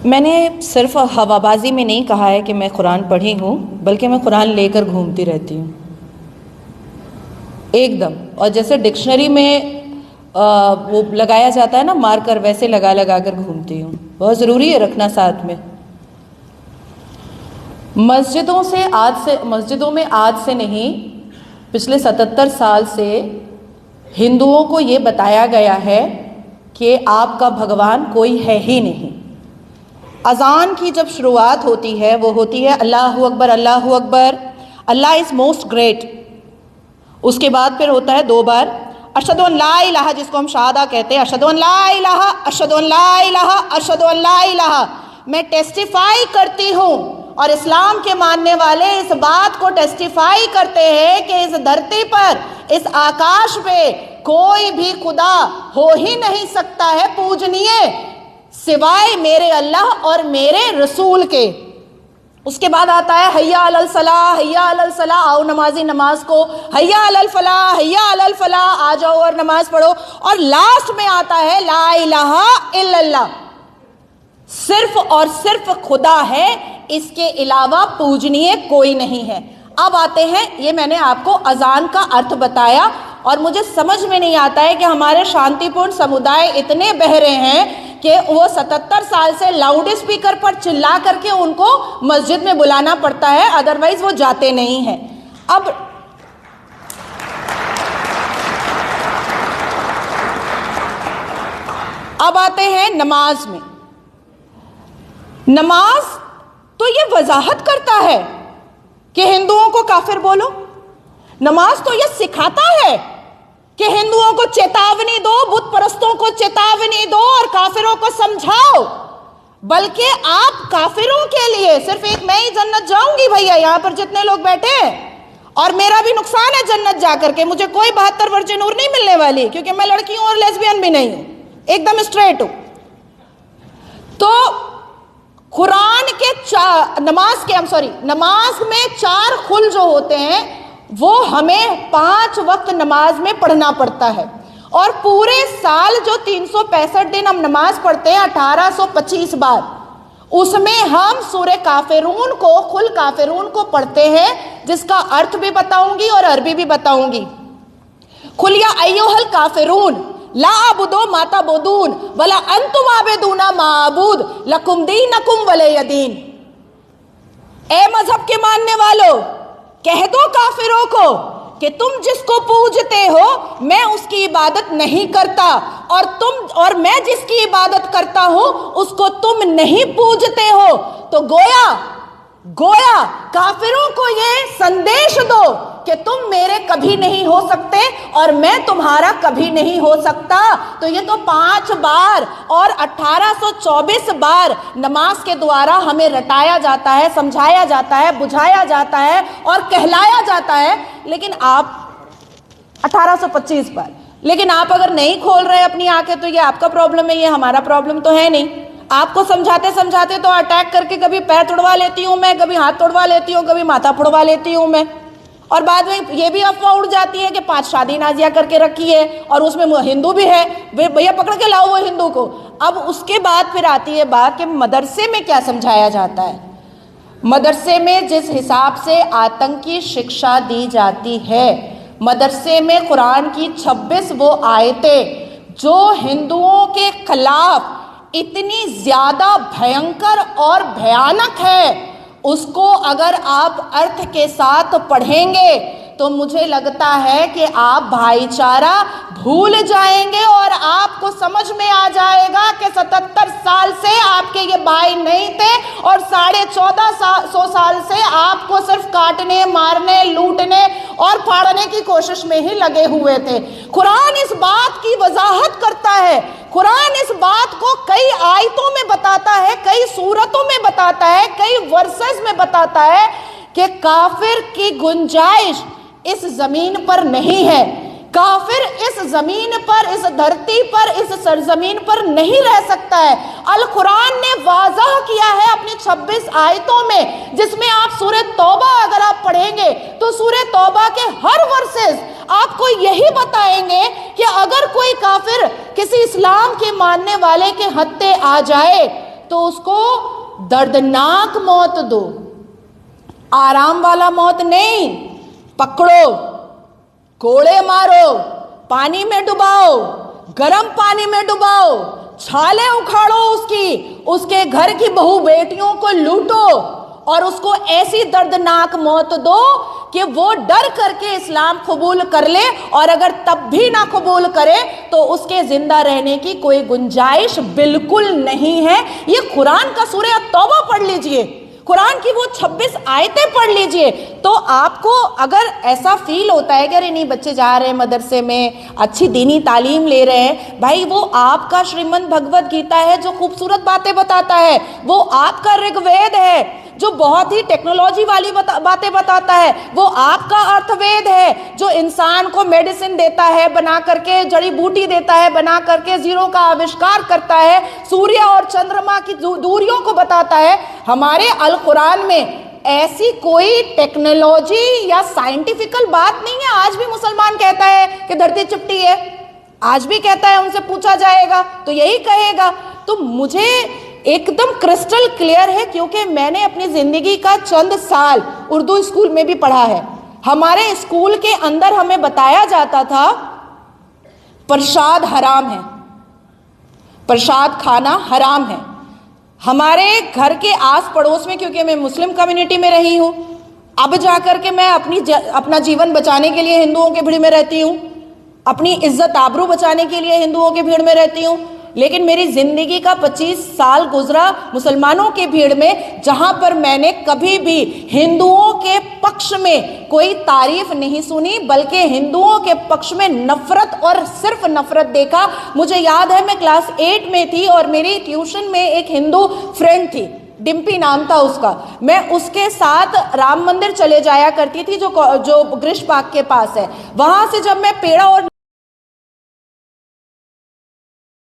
मैंने सिर्फ हवाबाजी में नहीं कहा है कि मैं कुरान पढ़ी हूँ, बल्कि मैं कुरान लेकर घूमती रहती हूँ एकदम। और जैसे डिक्शनरी में वो लगाया जाता है ना मार्कर, वैसे लगा लगा कर घूमती हूँ। बहुत ज़रूरी है रखना साथ में। मस्जिदों में आज से नहीं, पिछले 77 साल से हिंदुओं को ये बताया गया है कि आपका भगवान कोई है ही नहीं। अज़ान की जब शुरुआत होती है वो होती है अल्लाहु अकबर, अल्लाहु अकबर, अल्लाह इज़ मोस्ट ग्रेट। उसके बाद फिर होता है 2 बार अशहदु अन ला इलाहा, जिसको हम शहादा कहते हैं, अशहदु अन ला इलाहा, अशहदु अन ला इलाहा, अशहदु अन ला इलाहा। मैं टेस्टिफाई करती हूँ, और इस्लाम के मानने वाले इस बात को टेस्टिफाई करते हैं कि इस धरती पर, इस आकाश पे कोई भी खुदा हो ही नहीं सकता है पूजनीय सिवाय मेरे अल्लाह और मेरे रसूल के। उसके बाद आता है हैया अलल सलाह, हैया अलल सलाह, आओ नमाजी नमाज को, हैया अलल फलाह, हैया अलल फलाह, आ जाओ और नमाज पढ़ो। और लास्ट में आता है ला इलाहा इल्लल्लाह, सिर्फ और सिर्फ खुदा है, इसके अलावा पूजनीय कोई नहीं है। अब आते हैं, ये मैंने आपको अजान का अर्थ बताया, और मुझे समझ में नहीं आता है कि हमारे शांतिपूर्ण समुदाय इतने बहरे हैं कि वो 77 साल से लाउड स्पीकर पर चिल्ला करके उनको मस्जिद में बुलाना पड़ता है, अदरवाइज वो जाते नहीं हैं। अब आते हैं नमाज में। नमाज तो ये वजाहत करता है कि हिंदुओं को काफिर बोलो। नमाज तो ये सिखाता है कि हिंदुओं को चेतावनी दो, बुत परस्तों को चेतावनी दो और काफिरों को समझाओ। बल्कि आप काफिरों के लिए सिर्फ एक मैं ही जन्नत जाऊंगी भैया, यहां पर जितने लोग बैठे हैं, और मेरा भी नुकसान है जन्नत जाकर के, मुझे कोई 72 वर्ष नूर नहीं मिलने वाली, क्योंकि मैं लड़की हूं और लेस्बियन भी नहीं हूं, एकदम स्ट्रेट हूं। तो कुरान के नमाज में 4 खुल जो होते हैं वो हमें 5 वक्त नमाज में पढ़ना पड़ता है। और पूरे साल जो 365 दिन हम नमाज पढ़ते हैं 1825 बार, उसमें हम सूरे काफिरून को, खुल काफिरून को पढ़ते हैं, जिसका अर्थ भी बताऊंगी और अरबी भी बताऊंगी। खुल या अय्युहल काफिरून ला अबुदो माता बोदून वला अंतुम आबेदूना माबूद लकुम दीनकुम वलिय दीन। ए मजहब के मानने वालों, कह दो काफिरों को कि तुम जिसको पूजते हो मैं उसकी इबादत नहीं करता, और मैं जिसकी इबादत करता हूं उसको तुम नहीं पूजते हो। तो गोया काफिरों को ये संदेश दो कि तुम मेरे कभी नहीं हो सकते और मैं तुम्हारा कभी नहीं हो सकता। तो ये तो 5 बार और 1824 बार नमाज के द्वारा हमें रटाया जाता है, समझाया जाता है, बुझाया जाता है और कहलाया जाता है। लेकिन आप 1825 बार, लेकिन आप अगर नहीं खोल रहे अपनी आंखें तो ये आपका प्रॉब्लम है, ये हमारा प्रॉब्लम तो है नहीं। आपको समझाते समझाते तो अटैक करके कभी पैर तोड़वा लेती हूँ मैं, कभी हाथ तोड़वा लेती हूँ, कभी माथा फोड़वा लेती हूँ मैं, और बाद में ये भी अफवाह उड़ जाती है कि 5 शादी नाजिया करके रखी है और उसमें हिंदू भी है, भैया पकड़ के लाओ वो हिंदू को। अब उसके बाद फिर आती है बात कि मदरसे में क्या समझाया जाता है। मदरसे में जिस हिसाब से आतंकी शिक्षा दी जाती है, मदरसे में कुरान की 26 वो आयतें जो हिंदुओं के खिलाफ इतनी ज्यादा भयंकर और भयानक है, उसको अगर आप अर्थ के साथ पढ़ेंगे तो मुझे लगता है कि आप भाईचारा भूल जाएंगे और आपको समझ में आ जाएगा कि 77 साल से आपके ये भाई नहीं थे और 1450 साल से आपको सिर्फ काटने, मारने, लूटने और फाड़ने की कोशिश में ही लगे हुए थे। कुरान इस बात की वजाहत करता है, कुरान इस बात को कई आयतों में बताता है, कई सूरतों में बताता है, कई वर्सेस में बताता है कि काफिर की गुंजाइश इस जमीन पर नहीं है। काफिर इस जमीन पर, इस धरती पर, इस सरजमीन पर नहीं रह सकता है। अल कुरान ने वाज़ह किया है अपनी 26 आयतों में, जिसमें आप सूरह तौबा अगर आप पढ़ेंगे तो सूरह तौबा के हर वर्सेस आपको यही बताएंगे कि अगर कोई काफिर किसी इस्लाम के मानने वाले के हत्थे आ जाए तो उसको दर्दनाक मौत दो, आराम वाला मौत नहीं। पकड़ो, कोड़े मारो, पानी में डुबाओ, गर्म पानी में डुबाओ, छाले उखाड़ो उसकी, उसके घर की बहू बेटियों को लूटो और उसको ऐसी दर्दनाक मौत दो कि वो डर करके इस्लाम कबूल कर ले, और अगर तब भी ना कबूल करे तो उसके जिंदा रहने की कोई गुंजाइश बिल्कुल नहीं है। ये कुरान का सूरह तौबा पढ़ लीजिए, कुरान की वो 26 आयतें पढ़ लीजिए, तो आपको अगर ऐसा फील होता है कि अरे नहीं बच्चे जा रहे हैं मदरसे में, अच्छी दीनी तालीम ले रहे हैं, भाई वो आपका श्रीमद् भगवत गीता है जो खूबसूरत बातें बताता है, वो आपका ऋग्वेद है जो बहुत ही टेक्नोलॉजी वाली बातें बताता है, वो आपका अर्थवेद है जो इंसान को मेडिसिन देता है बना करके, जड़ी बूटी देता है बना करके, जीरो का आविष्कार करता है, सूर्य और चंद्रमा की दूरियों को बताता है। हमारे अल कुरान में ऐसी कोई टेक्नोलॉजी या साइंटिफिकल बात नहीं है। आज भी मुसलमान कहता है कि धरती चिपटी है, आज भी कहता है, उनसे पूछा जाएगा तो यही कहेगा। तो मुझे एकदम क्रिस्टल क्लियर है, क्योंकि मैंने अपनी जिंदगी का चंद साल उर्दू स्कूल में भी पढ़ा है। हमारे स्कूल के अंदर हमें बताया जाता था प्रसाद हराम है, प्रसाद खाना हराम है। हमारे घर के आस पड़ोस में, क्योंकि मैं मुस्लिम कम्युनिटी में रही हूं, अब जाकर के मैं अपना जीवन बचाने के लिए हिंदुओं के भीड़ में रहती हूं, अपनी इज्जत आबरू बचाने के लिए हिंदुओं के भीड़ में रहती हूं, लेकिन मेरी जिंदगी का 25 साल गुजरा मुसलमानों के भीड़ में, जहां पर मैंने कभी भी हिंदुओं के पक्ष में कोई तारीफ नहीं सुनी, बल्कि हिंदुओं के पक्ष में नफरत और सिर्फ नफरत देखा। मुझे याद है मैं क्लास 8 में थी और मेरी ट्यूशन में एक हिंदू फ्रेंड थी, डिम्पी नाम था उसका। मैं उसके साथ राम मंदिर चले जाया करती थी जो ग्रीश पार्क के पास है। वहां से जब मैं पेड़ा और